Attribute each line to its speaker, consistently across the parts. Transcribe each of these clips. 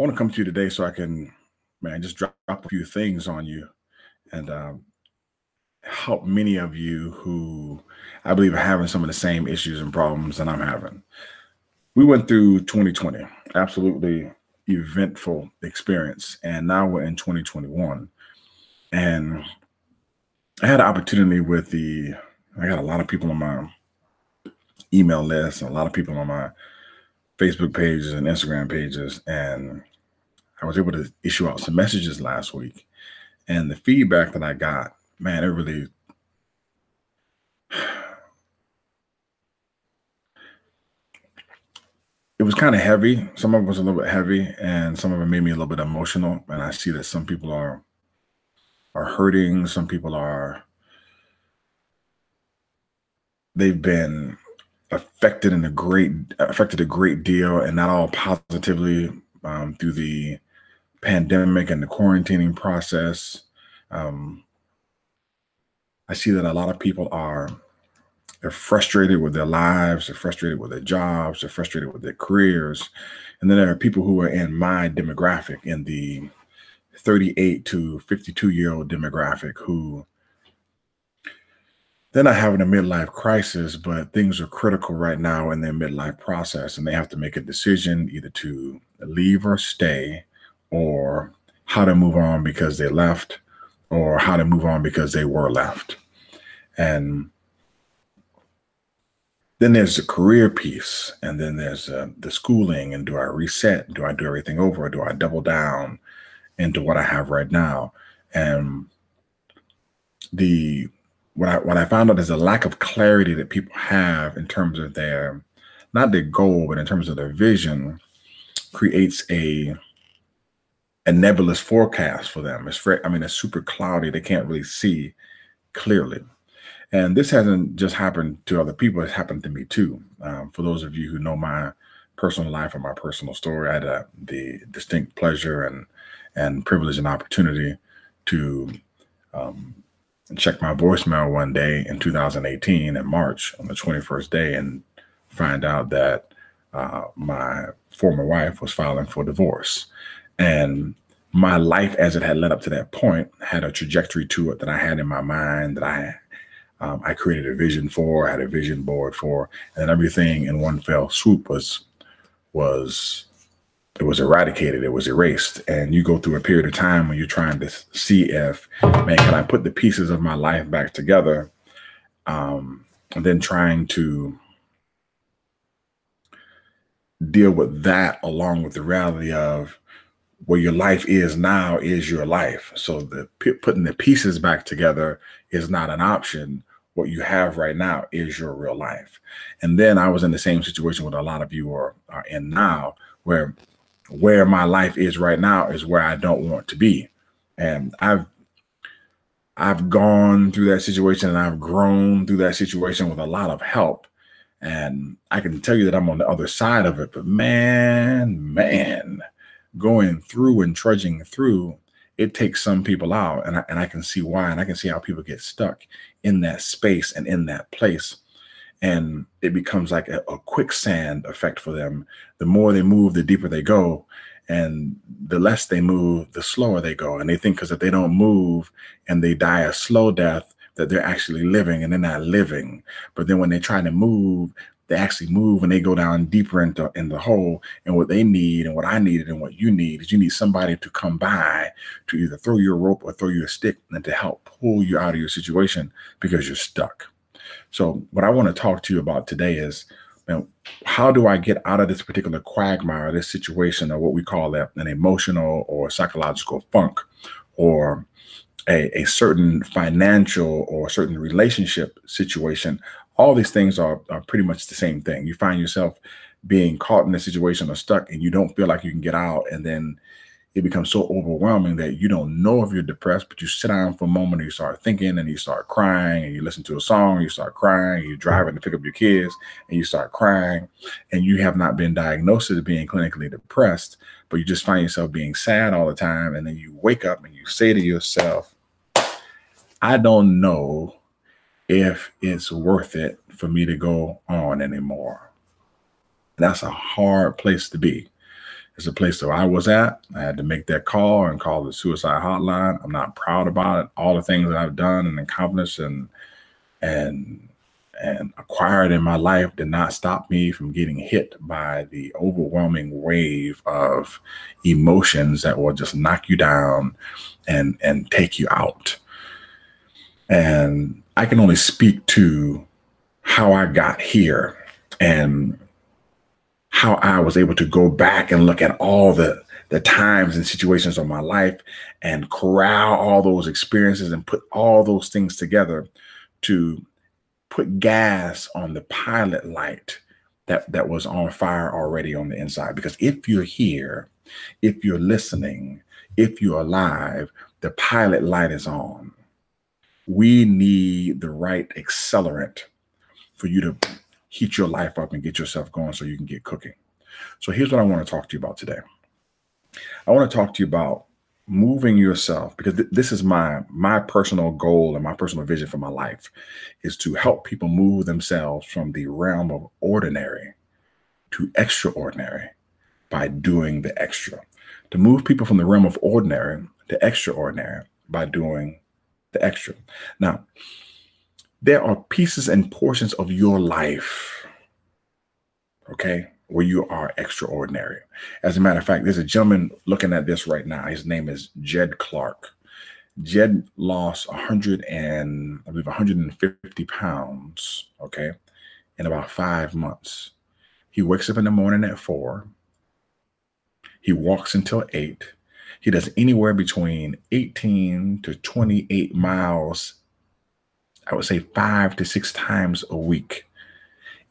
Speaker 1: I want to come to you today so I can, man, just drop a few things on you and help many of you who I believe are having some of the same issues and problems that I'm having. We went through 2020, absolutely eventful experience, and now we're in 2021. And I had an opportunity I got a lot of people on my email list, and a lot of people on my Facebook pages and Instagram pages, and I was able to issue out some messages last week. And the feedback that I got, man, it was kind of heavy. Some of it was a little bit heavy, and some of it made me a little bit emotional. And I see that some people are hurting. Some people they've been affected a great deal, and not all positively, through the pandemic and the quarantining process. Um, I see that a lot of people they're frustrated with their lives, they're frustrated with their jobs, they're frustrated with their careers. And then there are people who are in my demographic, in the 38 to 52-year-old demographic, who they're not having a midlife crisis, but things are critical right now in their midlife process, and they have to make a decision either to leave or stay, or how to move on because they left, or how to move on because they were left. And then there's the career piece, and then there's the schooling, and do I reset? Do I do everything over? Or do I double down into what I have right now? And what I found out is a lack of clarity that people have in terms of not their goal, but in terms of their vision, creates a nebulous forecast for them. It's super cloudy. They can't really see clearly. And this hasn't just happened to other people, it's happened to me too. For those of you who know my personal life and my personal story, I had the distinct pleasure and privilege and opportunity to check my voicemail one day in 2018 in March, on the 21st day, and find out that my former wife was filing for divorce. And my life, as it had led up to that point, had a trajectory to it that I had in my mind, that I created a vision for, I had a vision board for, and everything in one fell swoop was eradicated. It was erased. And you go through a period of time when you're trying to see if, man, can I put the pieces of my life back together? And then trying to deal with that along with the reality of where your life is now is your life. So putting the pieces back together is not an option. What you have right now is your real life. And then I was in the same situation with a lot of you are in now, where my life is right now is where I don't want to be. And I've gone through that situation, and I've grown through that situation with a lot of help. And I can tell you that I'm on the other side of it, but man, going through and trudging through, it takes some people out, and I can see why, and I can see how people get stuck in that space and in that place. And it becomes like a quicksand effect for them. The more they move, the deeper they go. And the less they move, the slower they go. And they think because if they don't move and they die a slow death, that they're actually living, and they're not living. But then when they try to move, they actually move, and they go down deeper in the hole. And what they need, and what I needed, and what you need, is you need somebody to come by to either throw you a rope or throw you a stick, and to help pull you out of your situation because you're stuck. So what I want to talk to you about today is, how do I get out of this particular quagmire, this situation, or what we call an emotional or psychological funk, or a certain financial or certain relationship situation? All these things are pretty much the same thing. You find yourself being caught in a situation or stuck, and you don't feel like you can get out. And then it becomes so overwhelming that you don't know if you're depressed, but you sit down for a moment and you start thinking, and you start crying, and you listen to a song, and you start crying, and you're driving to pick up your kids and you start crying, and you have not been diagnosed as being clinically depressed, but you just find yourself being sad all the time. And then you wake up and you say to yourself, I don't know if it's worth it for me to go on anymore. That's a hard place to be. It's a place that I was at. I had to make that call and call the suicide hotline. I'm not proud about it. All the things that I've done and accomplished and acquired in my life did not stop me from getting hit by the overwhelming wave of emotions that will just knock you down and take you out. And I can only speak to how I got here and how I was able to go back and look at all the times and situations of my life and corral all those experiences and put all those things together to put gas on the pilot light that was on fire already on the inside. Because if you're here, if you're listening, if you're alive, the pilot light is on. We need the right accelerant for you to heat your life up and get yourself going so you can get cooking. So here's what I want to talk to you about today. I want to talk to you about moving yourself, because this is my personal goal and my personal vision for my life, is to help people move themselves from the realm of ordinary to extraordinary by doing the extra. To move people from the realm of ordinary to extraordinary by doing the extra. Now, there are pieces and portions of your life, okay, where you are extraordinary. As a matter of fact, there's a gentleman looking at this right now. His name is Jed Clark. Jed lost 150 pounds, okay, in about 5 months. He wakes up in the morning at 4. He walks until 8. He does anywhere between 18 to 28 miles, I would say 5 to 6 times a week.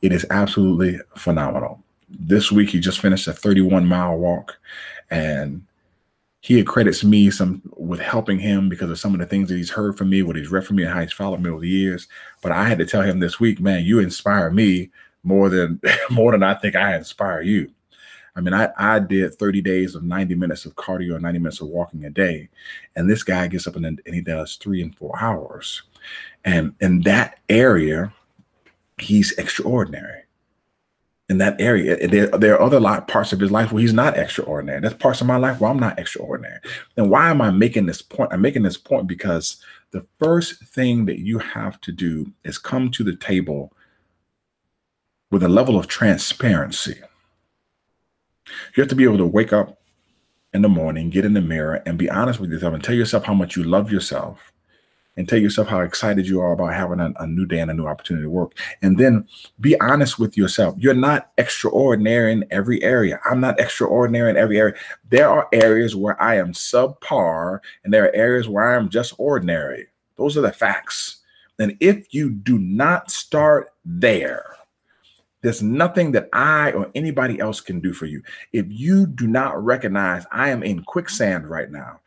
Speaker 1: It is absolutely phenomenal. This week, he just finished a 31-mile walk, and he accredits me with helping him because of some of the things that he's heard from me, what he's read from me, and how he's followed me over the years. But I had to tell him this week, man, you inspire me more than I think I inspire you. I mean, I did 30 days of 90 minutes of cardio, 90 minutes of walking a day. And this guy gets up and he does 3 and 4 hours. And in that area, he's extraordinary. In that area, there are other parts of his life where he's not extraordinary. There's parts of my life where I'm not extraordinary. And why am I making this point? I'm making this point because the first thing that you have to do is come to the table with a level of transparency. You have to be able to wake up in the morning, get in the mirror, and be honest with yourself and tell yourself how much you love yourself and tell yourself how excited you are about having a new day and a new opportunity to work. And then be honest with yourself. You're not extraordinary in every area. I'm not extraordinary in every area. There are areas where I am subpar, and there are areas where I am just ordinary. Those are the facts. And if you do not start there, there's nothing that I or anybody else can do for you. If you do not recognize I am in quicksand right now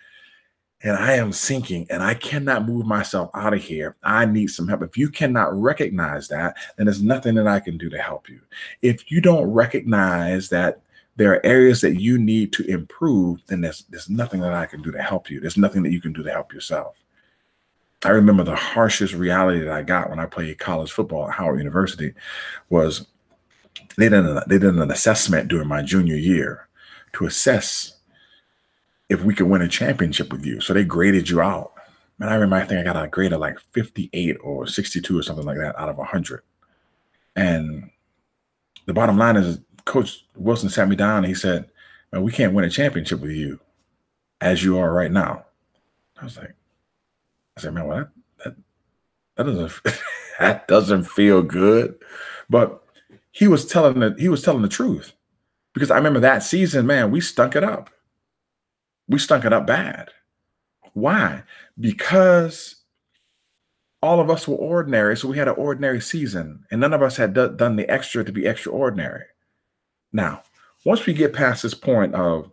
Speaker 1: and I am sinking and I cannot move myself out of here, I need some help. If you cannot recognize that, then there's nothing that I can do to help you. If you don't recognize that there are areas that you need to improve, then there's nothing that I can do to help you. There's nothing that you can do to help yourself. I remember the harshest reality that I got when I played college football at Howard University was they did an assessment during my junior year to assess if we could win a championship with you. So they graded you out. Man, I remember I think I got a grade of like 58 or 62 or something like that out of 100. And the bottom line is Coach Wilson sat me down and he said, man, we can't win a championship with you as you are right now. I said, man, well, that doesn't that doesn't feel good. But he was telling the truth, because I remember that season, man, we stunk it up. We stunk it up bad. Why? Because all of us were ordinary, so we had an ordinary season, and none of us had done the extra to be extraordinary. Now, once we get past this point of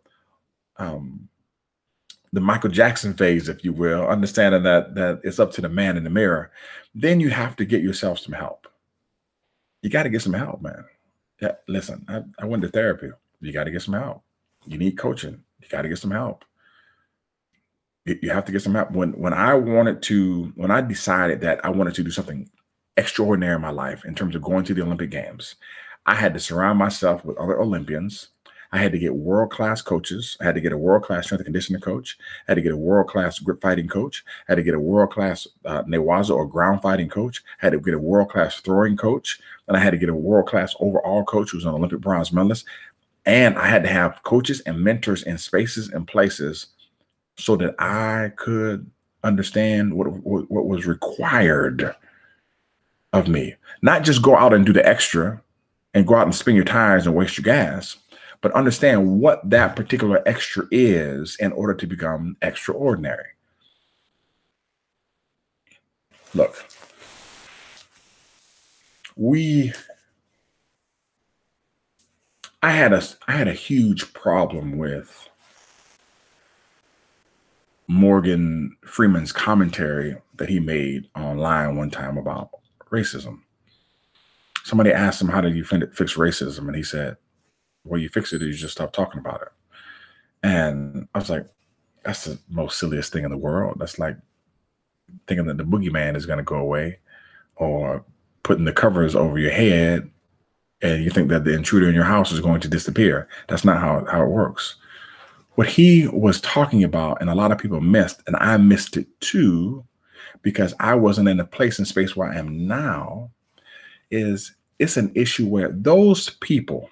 Speaker 1: the Michael Jackson phase, if you will, understanding that it's up to the man in the mirror, then you have to get yourself some help. You got to get some help, man. Yeah, listen, I went to therapy. You got to get some help. You need coaching. You got to get some help. You have to get some help. When I decided that I wanted to do something extraordinary in my life in terms of going to the Olympic Games, I had to surround myself with other Olympians. I had to get world-class coaches. I had to get a world-class strength and conditioning coach. I had to get a world-class grip fighting coach. I had to get a world-class Newaza or ground fighting coach. I had to get a world-class throwing coach. And I had to get a world-class overall coach who's an Olympic bronze medalist. And I had to have coaches and mentors in spaces and places so that I could understand what was required of me. Not just go out and do the extra and go out and spin your tires and waste your gas, but understand what that particular extra is in order to become extraordinary. Look, I had a huge problem with Morgan Freeman's commentary that he made online one time about racism. Somebody asked him, how did you fix racism? And he said, well, you fix it, you just stop talking about it. And I was like, that's the most silliest thing in the world. That's like thinking that the boogeyman is going to go away, or putting the covers over your head and you think that the intruder in your house is going to disappear. That's not how it works. What he was talking about, and a lot of people missed, and I missed it too, because I wasn't in the place and space where I am now, is it's an issue where those people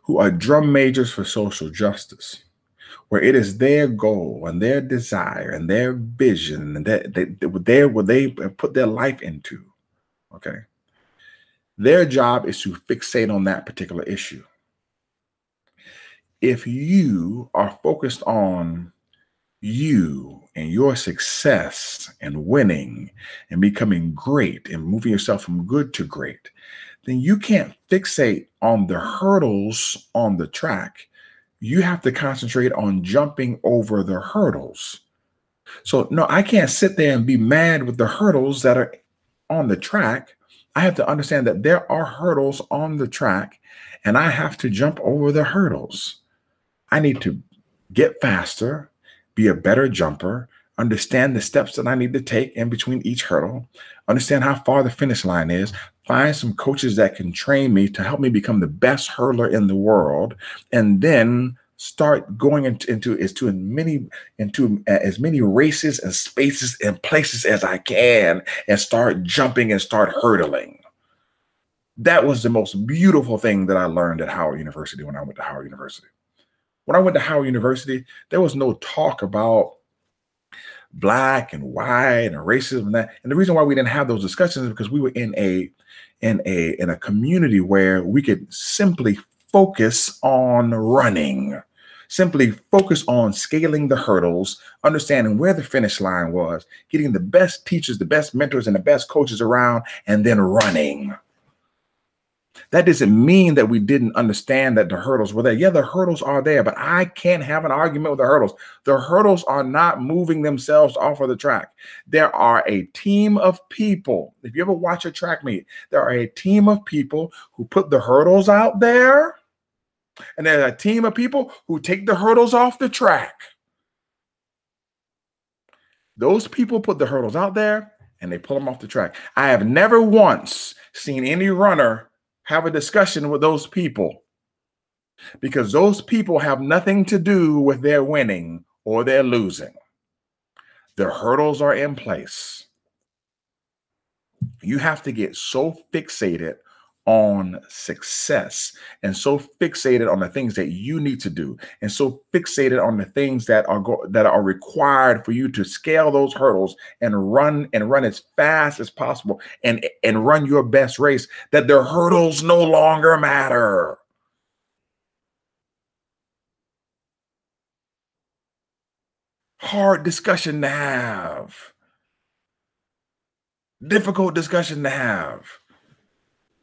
Speaker 1: who are drum majors for social justice, where it is their goal and their desire and their vision and what they put their life into, okay? Their job is to fixate on that particular issue. If you are focused on you and your success and winning and becoming great and moving yourself from good to great, then you can't fixate on the hurdles on the track. You have to concentrate on jumping over the hurdles. So no, I can't sit there and be mad with the hurdles that are on the track. I have to understand that there are hurdles on the track and I have to jump over the hurdles. I need to get faster, be a better jumper, understand the steps that I need to take in between each hurdle, understand how far the finish line is, find some coaches that can train me to help me become the best hurdler in the world, and then start going into as many races and spaces and places as I can and start jumping and start hurdling. That was the most beautiful thing that I learned at Howard University when I went to Howard University. When I went to Howard University, there was no talk about black and white and racism and that. And the reason why we didn't have those discussions is because we were in a community where we could simply focus on running, simply focus on scaling the hurdles, understanding where the finish line was, getting the best teachers, the best mentors, and the best coaches around, and then running. That doesn't mean that we didn't understand that the hurdles were there. Yeah, the hurdles are there, but I can't have an argument with the hurdles. The hurdles are not moving themselves off of the track. There are a team of people. If you ever watch a track meet, there are a team of people who put the hurdles out there, and there's a team of people who take the hurdles off the track. Those people put the hurdles out there, and they pull them off the track. I have never once seen any runner have a discussion with those people, because those people have nothing to do with their winning or their losing. The hurdles are in place. You have to get so fixated on success and so fixated on the things that you need to do and so fixated on the things that are required for you to scale those hurdles and run as fast as possible and run your best race, that the hurdles no longer matter. Hard discussion to have. Difficult discussion to have.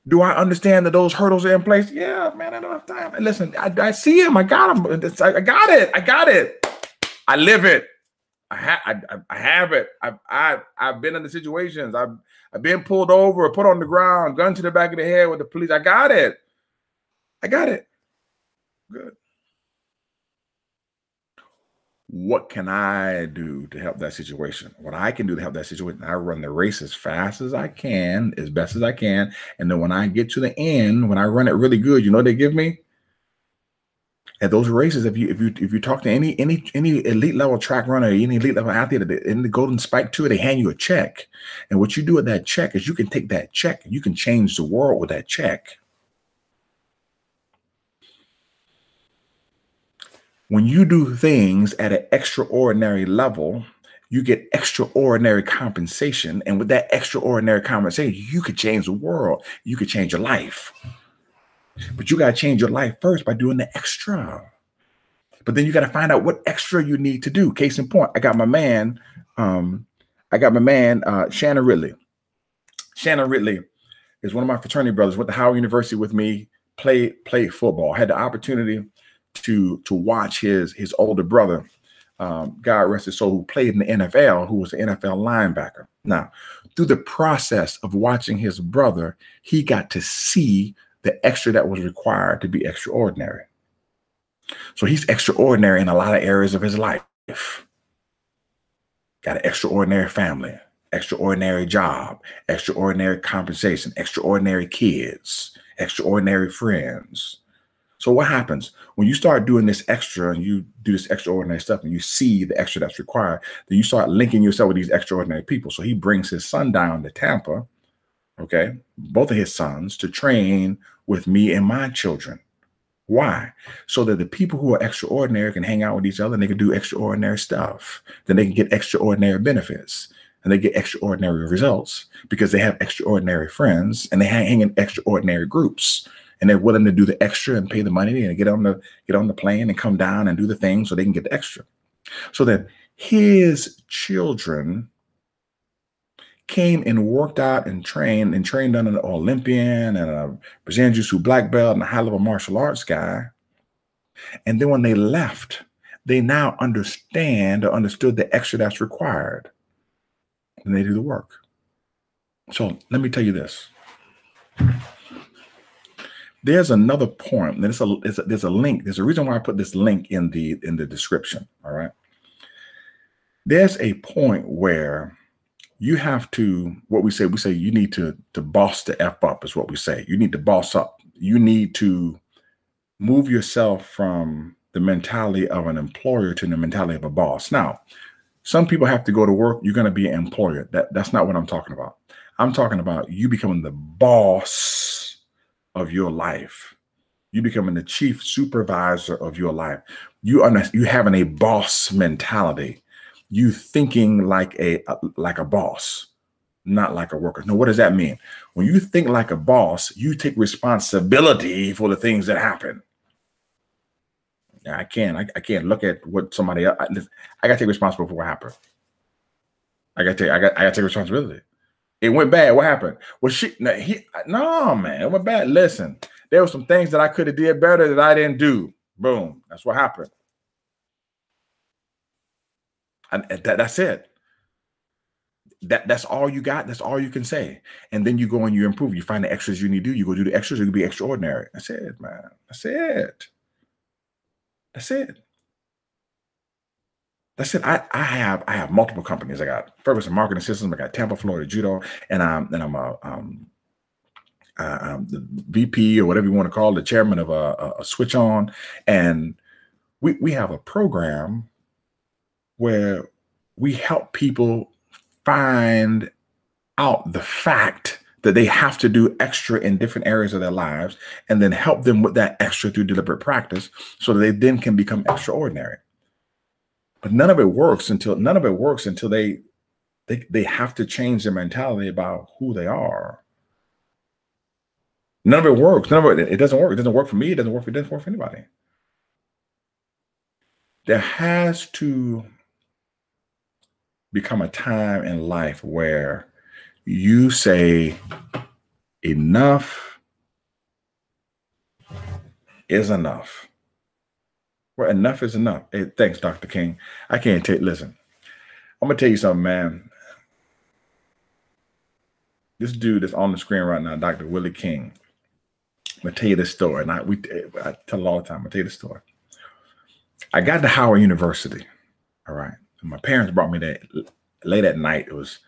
Speaker 1: Do I understand that those hurdles are in place? Yeah, man, I don't have time. And listen, I see him. I got him. I got it. I got it. I live it. I have it. I've been in the situations. I've been pulled over, put on the ground, gun to the back of the head with the police. I got it. I got it. Good. What can I do to help that situation? What I can do to help that situation, I run the race as fast as I can, as best as I can. And then when I get to the end, when I run it really good, you know what they give me? At those races, if you talk to any elite level track runner, any elite level athlete in the Golden Spike Tour, they hand you a check, and what you do with that check is you can take that check and you can change the world with that check. When you do things at an extraordinary level, you get extraordinary compensation, and with that extraordinary compensation, you could change the world. You could change your life, but you got to change your life first by doing the extra. But then you got to find out what extra you need to do. Case in point, I got my man, Shannon Ridley. Shannon Ridley is one of my fraternity brothers. Went to Howard University with me. Played football. Had the opportunity to watch his older brother, God rest his soul, who played in the NFL, who was an NFL linebacker. Now, through the process of watching his brother, he got to see the extra that was required to be extraordinary. So he's extraordinary in a lot of areas of his life. Got an extraordinary family, extraordinary job, extraordinary compensation, extraordinary kids, extraordinary friends. So what happens when you start doing this extra and you do this extraordinary stuff and you see the extra that's required, then you start linking yourself with these extraordinary people. So he brings his son down to Tampa, okay, both of his sons, to train with me and my children. Why? So that the people who are extraordinary can hang out with each other and they can do extraordinary stuff. Then they can get extraordinary benefits and they get extraordinary results because they have extraordinary friends and they hang in extraordinary groups and they're willing to do the extra and pay the money and get on the plane and come down and do the thing so they can get the extra. So that his children came and worked out and trained under an Olympian and a Brazilian Jiu-Jitsu black belt and a high-level martial arts guy. And then when they left, they now understood the extra that's required. And they do the work. So let me tell you this. There's another point. There's a link. There's a reason why I put this link in the description. All right. There's a point where you have to, we say you need to boss the F up is what we say. You need to boss up. You need to move yourself from the mentality of an employer to the mentality of a boss. Now, some people have to go to work. You're going to be an employer. That's not what I'm talking about. I'm talking about you becoming the boss of your life. You becoming the chief supervisor of your life. You having a boss mentality. You thinking like a boss, not like a worker. Now, what does that mean? When you think like a boss, you take responsibility for the things that happen. I can't look at what somebody else. I gotta take responsibility for what happened. I gotta take responsibility. It went bad. What happened? Well, no, man, it went bad. Listen, there were some things that I could have did better that I didn't do. Boom. That's what happened. And that's it. That's all you got. That's all you can say. And then you go and you improve. You find the extras you need to do. You go do the extras. You can be extraordinary. That's it, man. That's it. That's it. That's it. I have multiple companies. I got Ferguson Marketing Systems. I got Tampa, Florida Judo, and I'm the VP or whatever you want to call it, the chairman of a Switch On, and we have a program where we help people find out the fact that they have to do extra in different areas of their lives and then help them with that extra through deliberate practice so that they then can become extraordinary. But none of it works until they have to change their mentality about who they are. None of it works. It doesn't work. It doesn't work for me. It doesn't work for anybody. There has to become a time in life where you say enough is enough. Well, enough is enough. Hey, thanks, Dr. King. I can't listen, I'm going to tell you something, man. This dude that's on the screen right now, Dr. Willie King, I'm going to tell you this story. And I tell it all the time. I tell you this story. I got to Howard University. All right. And my parents brought me there late at night. It was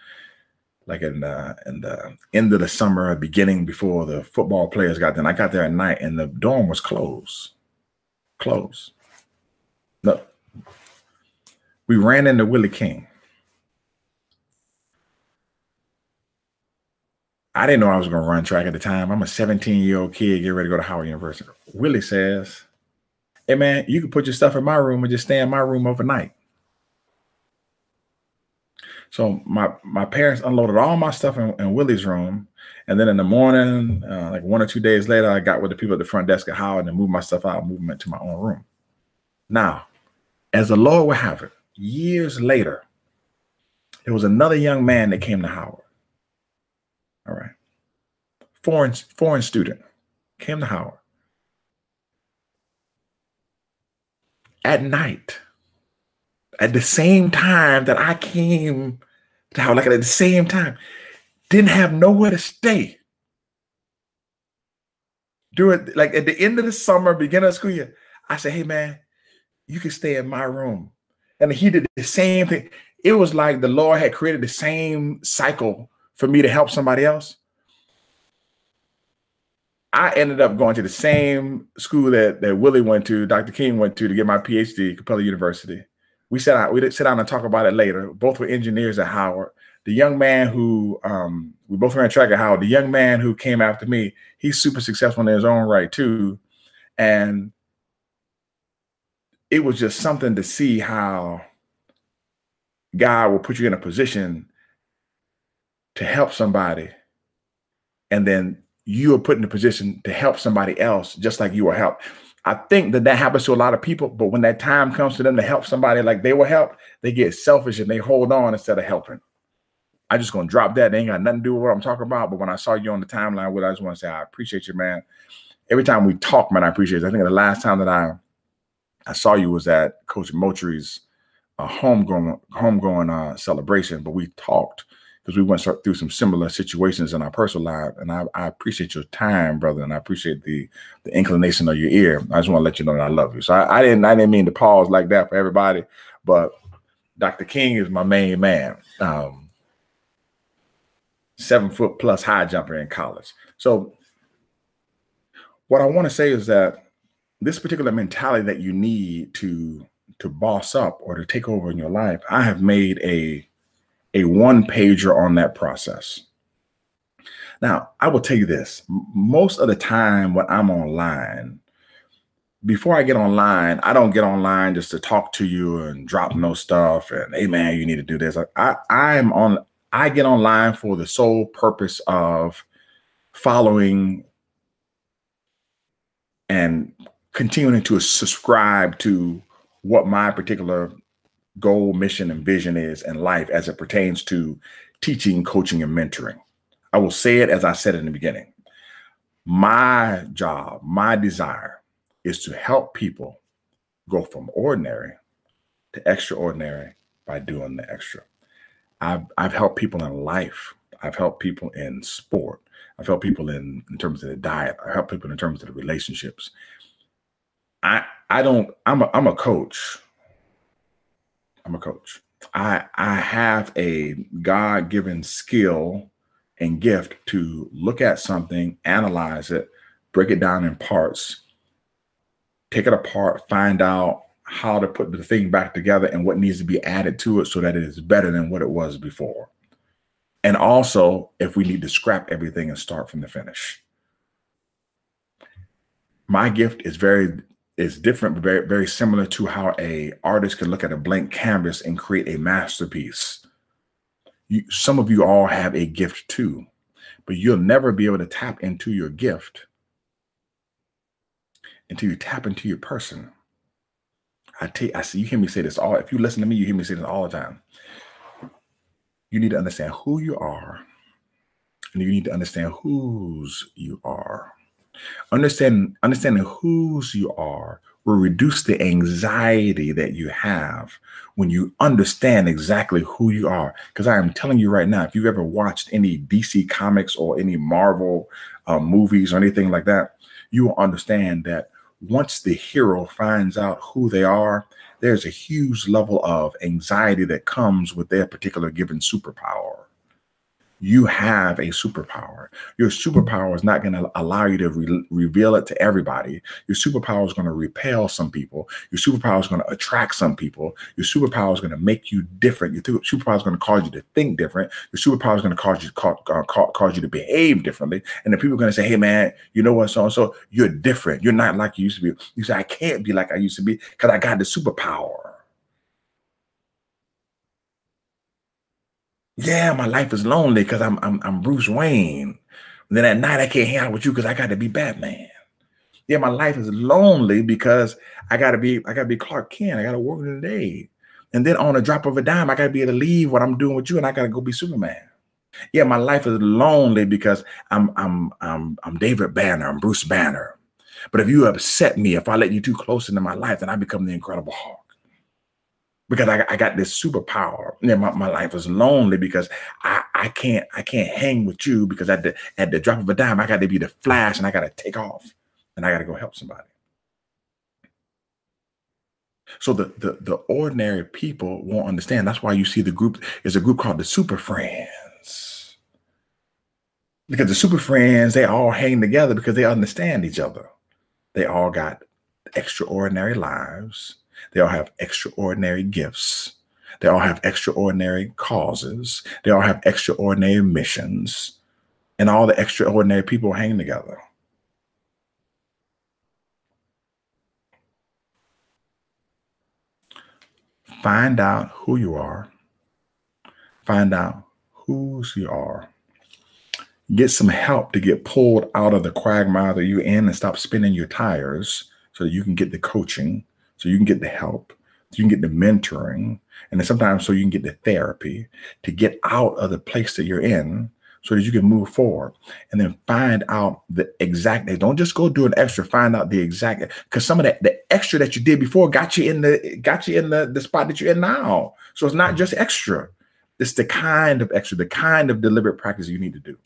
Speaker 1: like in the end of the summer, beginning before the football players got there. And I got there at night and the dorm was closed. Close. No. We ran into Willie King. I didn't know I was going to run track at the time. I'm a 17-year-old kid getting ready to go to Howard University. Willie says, hey, man, you can put your stuff in my room and just stay in my room overnight. So my parents unloaded all my stuff in Willie's room. And then in the morning, like 1 or 2 days later, I got with the people at the front desk at Howard and moved my stuff out, moved them into my own room. Now, as the Lord would have it, years later, there was another young man that came to Howard. All right. Foreign student came to Howard. At night, at the same time that I came to Howard, like at the same time, didn't have nowhere to stay. Like at the end of the summer, beginning of school year, I said, hey man, you can stay in my room. And he did the same thing. It was like the Lord had created the same cycle for me to help somebody else. I ended up going to the same school that Willie went to, Dr. King went to get my PhD, Capella University. We did sit down and talk about it later. Both were engineers at Howard. The young man who, we both ran track at Howard, the young man who came after me, he's super successful in his own right too. And it was just something to see how God will put you in a position to help somebody. And then you are put in a position to help somebody else, just like you were helped. I think that happens to a lot of people, but when that time comes to them to help somebody like they were helped, they get selfish and they hold on instead of helping. I'm just going to drop that. They ain't got nothing to do with what I'm talking about. But when I saw you on the timeline, I just want to say, I appreciate you, man. Every time we talk, man, I appreciate it. I think the last time that I saw you was at Coach Moultrie's homegoing celebration, but we talked because we went through some similar situations in our personal life. And I appreciate your time, brother. And I appreciate the inclination of your ear. I just want to let you know that I love you. So I didn't mean to pause like that for everybody, but Dr. King is my main man. 7-foot plus high jumper in college. So what I want to say is that this particular mentality that you need to boss up or to take over in your life, I have made a one-pager on that process. Now, I will tell you this. Most of the time when I'm online, before I get online, I don't get online just to talk to you and drop no stuff and, hey, man, you need to do this. I get online for the sole purpose of following and continuing to subscribe to what my particular goal, mission, and vision is in life as it pertains to teaching, coaching, and mentoring. I will say it as I said in the beginning. My job, my desire is to help people go from ordinary to extraordinary by doing the extra. I've helped people in life. I've helped people in sport. I've helped people in terms of the diet. I help people in terms of the relationships. I'm a coach. I'm a coach. I have a God-given skill and gift to look at something, analyze it, break it down in parts, take it apart, find out how to put the thing back together and what needs to be added to it so that it is better than what it was before. And also, if we need to scrap everything and start from the finish. My gift is different, but very, very similar to how an artist can look at a blank canvas and create a masterpiece. Some of you all have a gift too, but you'll never be able to tap into your gift until you tap into your person. I see you hear me say this all. If you listen to me, you hear me say this all the time. You need to understand who you are, and you need to understand whose you are. Understanding whose you are will reduce the anxiety that you have when you understand exactly who you are. Because I am telling you right now, if you've ever watched any DC comics or any Marvel movies or anything like that, you will understand that once the hero finds out who they are, there's a huge level of anxiety that comes with their particular given superpower. You have a superpower. Your superpower is not going to allow you to reveal it to everybody. Your superpower is going to repel some people. Your superpower is going to attract some people. Your superpower is going to make you different. Your superpower is going to cause you to think different. Your superpower is going to cause you to behave differently. And then people are going to say, hey, man, you know what, so-and-so, you're different. You're not like you used to be. You say, I can't be like I used to be because I got the superpower. Yeah, my life is lonely because I'm Bruce Wayne. And then at night I can't hang out with you because I got to be Batman. Yeah, my life is lonely because I gotta be Clark Kent. I gotta work today. And then on a drop of a dime, I gotta be able to leave what I'm doing with you and I gotta go be Superman. Yeah, my life is lonely because I'm David Banner, I'm Bruce Banner. But if you upset me, if I let you too close into my life, then I become the Incredible Hulk. Because I got this superpower. Yeah, my life is lonely because I can't hang with you because at the drop of a dime, I got to be the Flash and I got to take off and I got to go help somebody. So the ordinary people won't understand. That's why you see the group is a group called the Super Friends. Because the Super Friends, they all hang together because they understand each other. They all got extraordinary lives. They all have extraordinary gifts. They all have extraordinary causes. They all have extraordinary missions. And all the extraordinary people hang together. Find out who you are. Find out whose you are. Get some help to get pulled out of the quagmire that you're in and stop spinning your tires so that you can get the coaching, so you can get the help, so you can get the mentoring, and then sometimes so you can get the therapy to get out of the place that you're in so that you can move forward. And then find out the exact, don't just go do an extra, find out the exact, because some of that, the extra that you did before got you in the spot that you're in now. So it's not just extra. It's the kind of extra, the kind of deliberate practice you need to do.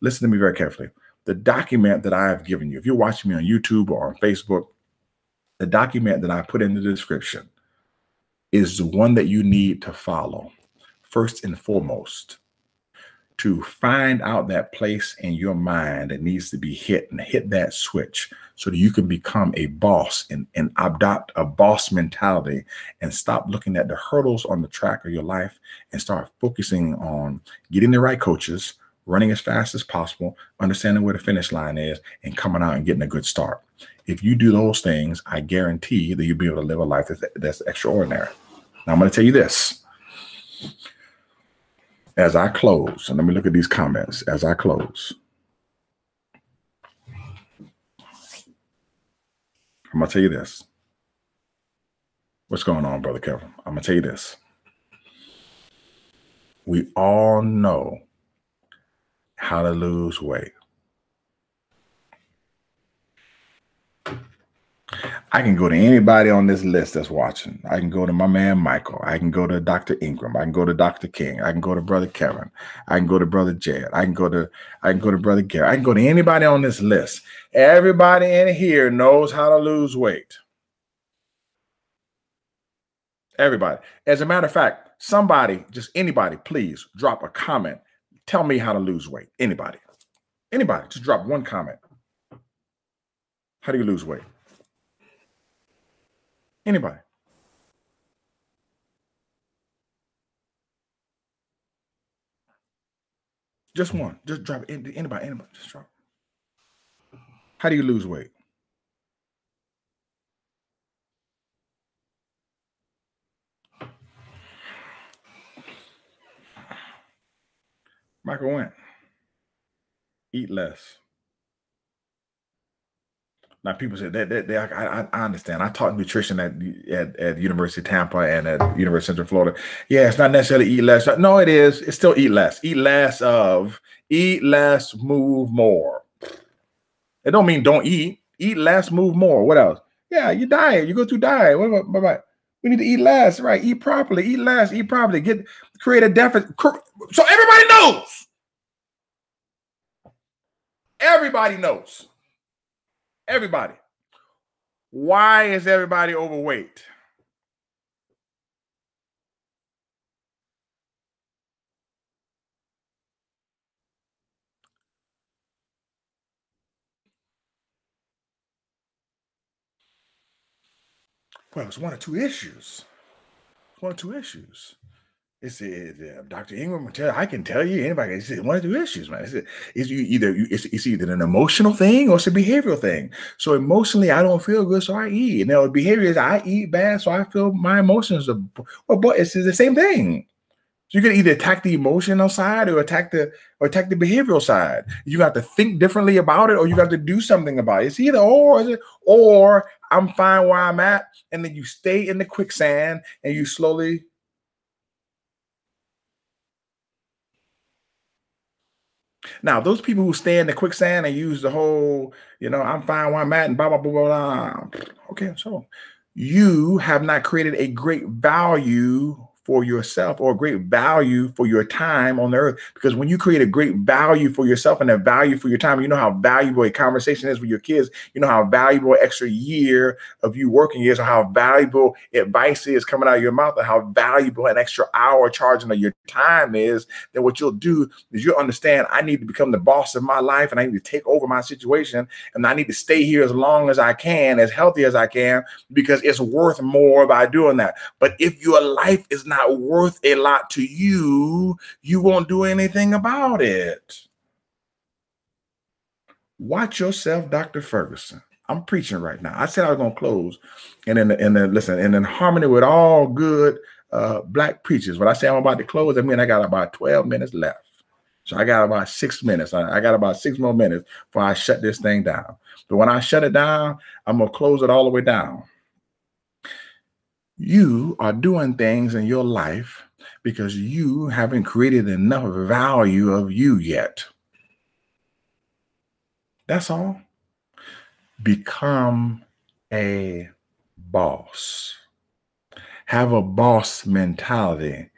Speaker 1: Listen to me very carefully. The document that I have given you, if you're watching me on YouTube or on Facebook, the document that I put in the description is the one that you need to follow first and foremost to find out that place in your mind that needs to be hit and hit that switch so that you can become a boss and adopt a boss mentality and stop looking at the hurdles on the track of your life and start focusing on getting the right coaches, running as fast as possible, understanding where the finish line is, and coming out and getting a good start. If you do those things, I guarantee that you'll be able to live a life that's extraordinary. Now, I'm going to tell you this. As I close, and let me look at these comments as I close. I'm going to tell you this. What's going on, Brother Kevin? I'm going to tell you this. We all know how to lose weight. I can go to anybody on this list that's watching. I can go to my man Michael. I can go to Dr. Ingram. I can go to Dr. King. I can go to Brother Kevin. I can go to Brother Jed. I can go to Brother Gary. I can go to anybody on this list. Everybody in here knows how to lose weight. Everybody. As a matter of fact, somebody, just anybody, please drop a comment. Tell me how to lose weight. Anybody. Anybody. Just drop one comment. How do you lose weight? Anybody. Just one. Just drop it. Anybody. Just drop. How do you lose weight? Michael went. Eat less. Now people say that I understand. I taught nutrition at University of Tampa and at University of Central Florida. Yeah, it's not necessarily eat less. No, it is. It's still eat less. Eat less, move more. It don't mean don't eat. Eat less, move more. What else? Yeah, you diet. You go through diet. What about? We need to eat less, right? Eat properly. Eat less. Eat properly. Create a deficit. So everybody knows. Everybody knows. Everybody. Why is everybody overweight? Well, it's one or two issues. One or two issues. Dr. Ingram I can tell you anybody. It's one or two issues, man. It's either an emotional thing or it's a behavioral thing. So emotionally, I don't feel good, so I eat. And now behavior is I eat bad, so I feel my emotions are. Well, but it's the same thing. So you can either attack the emotional side or attack the behavioral side. You got to think differently about it, or you got to do something about it. It's either or I'm fine where I'm at, and then you stay in the quicksand and you slowly. Now, those people who stay in the quicksand and use the whole, I'm fine where I'm at and blah, blah, blah, blah, blah. Okay, so you have not created a great value for yourself or a great value for your time on the earth. Because when you create a great value for yourself and a value for your time, you know how valuable a conversation is with your kids. You know how valuable an extra year of you working is, or how valuable advice is coming out of your mouth, or how valuable an extra hour charging of your time is. Then what you'll do is you'll understand, I need to become the boss of my life, and I need to take over my situation, and I need to stay here as long as I can, as healthy as I can, because it's worth more by doing that. But if your life is not worth a lot to you, you won't do anything about it. Watch yourself, Dr. Ferguson. I'm preaching right now. I said I was going to close, and then listen, and in harmony with all good black preachers, when I say I'm about to close, I mean I got about 12 minutes left. So I got about 6 minutes. I got about 6 more minutes before I shut this thing down. But when I shut it down, I'm going to close it all the way down. You are doing things in your life because you haven't created enough value of you yet. That's all. Become a boss. Have a boss mentality.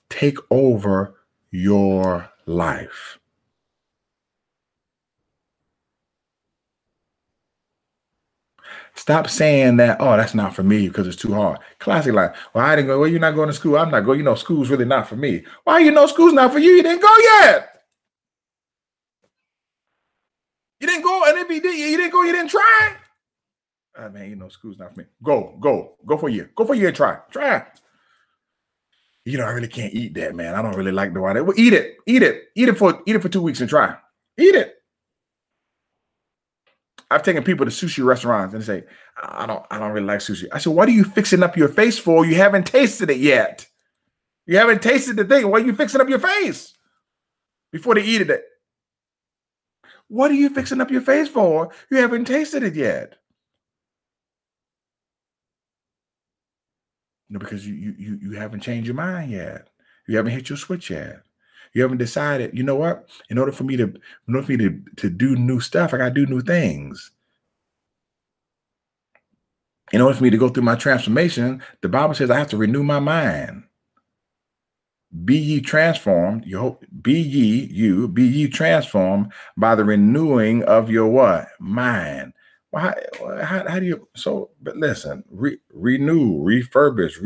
Speaker 1: Take over your life. Stop saying that, oh, that's not for me because it's too hard. Classic line. Well, I didn't go. Well, you're not going to school. I'm not going. School's really not for me. Why school's not for you? You didn't go yet. You didn't go. And if you didn't go, you didn't try. Man, school's not for me. Go for a year. Go for a year and try. Try. I really can't eat that, man. I don't really like the water. Well, eat it. Eat it for 2 weeks and try. Eat it. I've taken people to sushi restaurants and say, I don't really like sushi. I said, what are you fixing up your face for? You haven't tasted it yet. You haven't tasted the thing. Why are you fixing up your face before they eat it? What are you fixing up your face for? You haven't tasted it yet. Because you haven't changed your mind yet. You haven't hit your switch yet. You haven't decided, you know what? In order for me to do new stuff, I got to do new things. In order for me to go through my transformation, the Bible says I have to renew my mind. Be ye transformed. Be ye transformed by the renewing of your what? Mind. Well, how do you? But listen, renew, refurbish.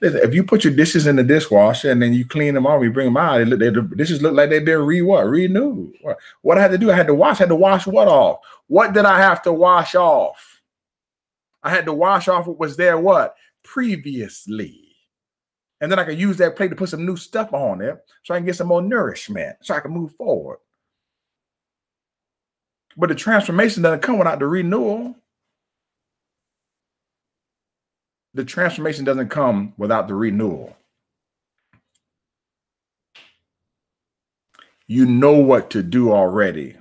Speaker 1: Listen, if you put your dishes in the dishwasher and then you clean them off, you bring them out, the dishes look like they've been renewed. What I had to do? I had to wash what off? What did I have to wash off? I had to wash off what was there previously. And then I could use that plate to put some new stuff on there so I can get some more nourishment so I can move forward. But the transformation doesn't come without the renewal. The transformation doesn't come without the renewal. You know what to do already.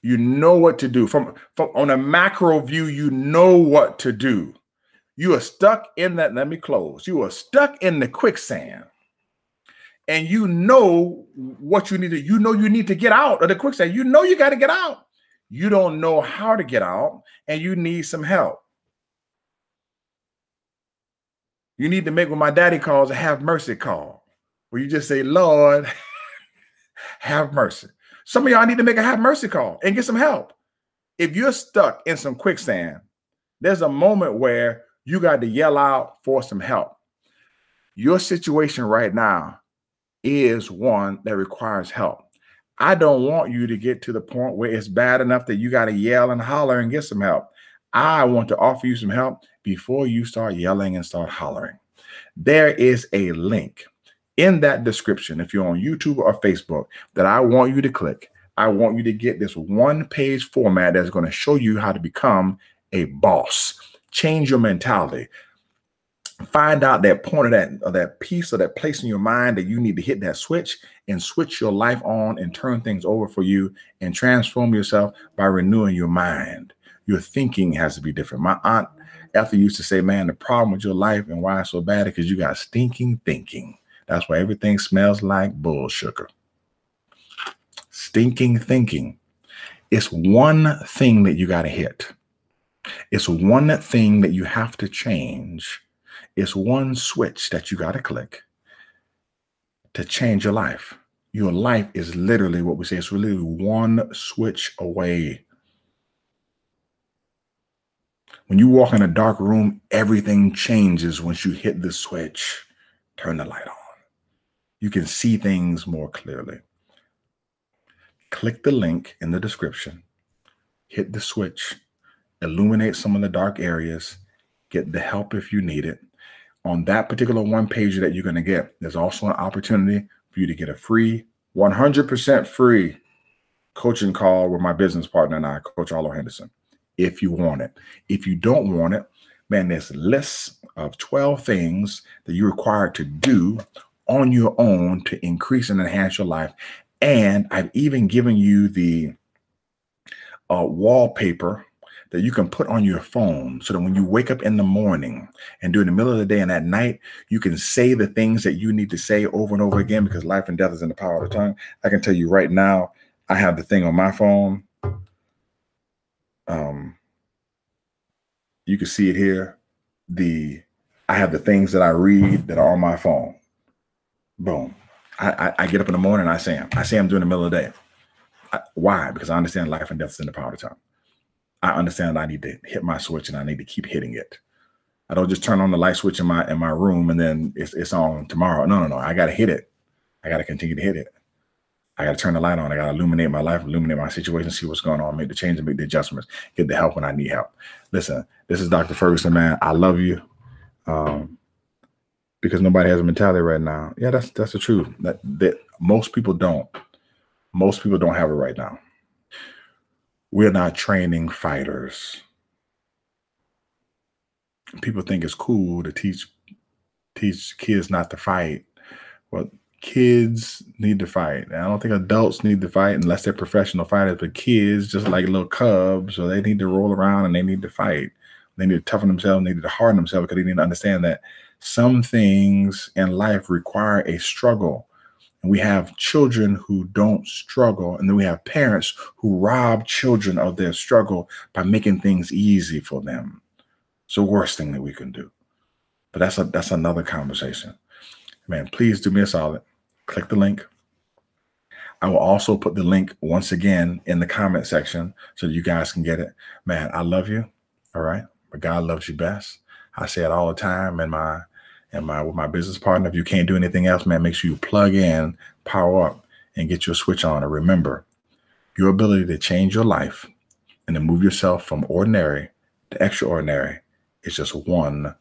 Speaker 1: You know what to do. From on a macro view, you know what to do. You are stuck in that. Let me close. You are stuck in the quicksand. And you know what you need to, you need to get out of the quicksand. You know you got to get out. You don't know how to get out, and you need some help. You need to make what my daddy calls a have mercy call, where you just say, Lord, have mercy. Some of y'all need to make a have mercy call and get some help. If you're stuck in some quicksand, there's a moment where you got to yell out for some help. Your situation right now is one that requires help. I don't want you to get to the point where it's bad enough that you got to yell and holler and get some help. I want to offer you some help before you start yelling and start hollering. There is a link in that description, if you're on YouTube or Facebook, that I want you to click. I want you to get this one-page format that's going to show you how to become a boss. Change your mentality. Find out that point of that piece or that place in your mind that you need to hit that switch and switch your life on and turn things over for you and transform yourself by renewing your mind. Your thinking has to be different. My aunt Ethel used to say, man, the problem with your life and why it's so bad is because you got stinking thinking. That's why everything smells like bull sugar. Stinking thinking. It's one thing that you got to hit. It's one thing that you have to change. It's one switch that you got to click to change your life. Your life is literally what we say. It's really one switch away. When you walk in a dark room, everything changes once you hit the switch. Turn the light on. You can see things more clearly. Click the link in the description. Hit the switch. Illuminate some of the dark areas. Get the help if you need it. On that particular one page that you're going to get, there's also an opportunity for you to get a free, 100% free coaching call with my business partner and I, Coach Arlo Henderson, if you want it. If you don't want it, man, there's lists of 12 things that you're required to do on your own to increase and enhance your life. And I've even given you the wallpaper that you can put on your phone so that when you wake up in the morning and during the middle of the day and at night, you can say the things that you need to say over and over again, because life and death is in the power of the tongue. I can tell you right now, I have the thing on my phone. You can see it here. I have the things that I read that are on my phone. Boom. I get up in the morning and I say them during the middle of the day. Why? Because I understand life and death is in the power of the tongue. I understand I need to hit my switch and I need to keep hitting it. I don't just turn on the light switch in my room and then it's on tomorrow. No. I got to hit it. I got to continue to hit it. I got to turn the light on. I got to illuminate my life, illuminate my situation, see what's going on, make the change and make the adjustments, get the help when I need help. Listen, this is Dr. Ferguson, man. I love you. Because nobody has a mentality right now. Yeah, that's the truth. That most people don't. Most people don't have it right now. We're not training fighters. People think it's cool to teach kids not to fight. Well, kids need to fight. I don't think adults need to fight unless they're professional fighters, but kids, just like little cubs, so they need to roll around and they need to fight. They need to toughen themselves, they need to harden themselves, because they need to understand that some things in life require a struggle. And we have children who don't struggle, and then we have parents who rob children of their struggle by making things easy for them. It's the worst thing that we can do. But that's another conversation. Man, please do me a solid. Click the link. I will also put the link once again in the comment section so that you guys can get it. Man, I love you. All right. But God loves you best. I say it all the time with my business partner. If you can't do anything else, man, make sure you plug in, power up, and get your switch on. And remember, your ability to change your life and to move yourself from ordinary to extraordinary is just one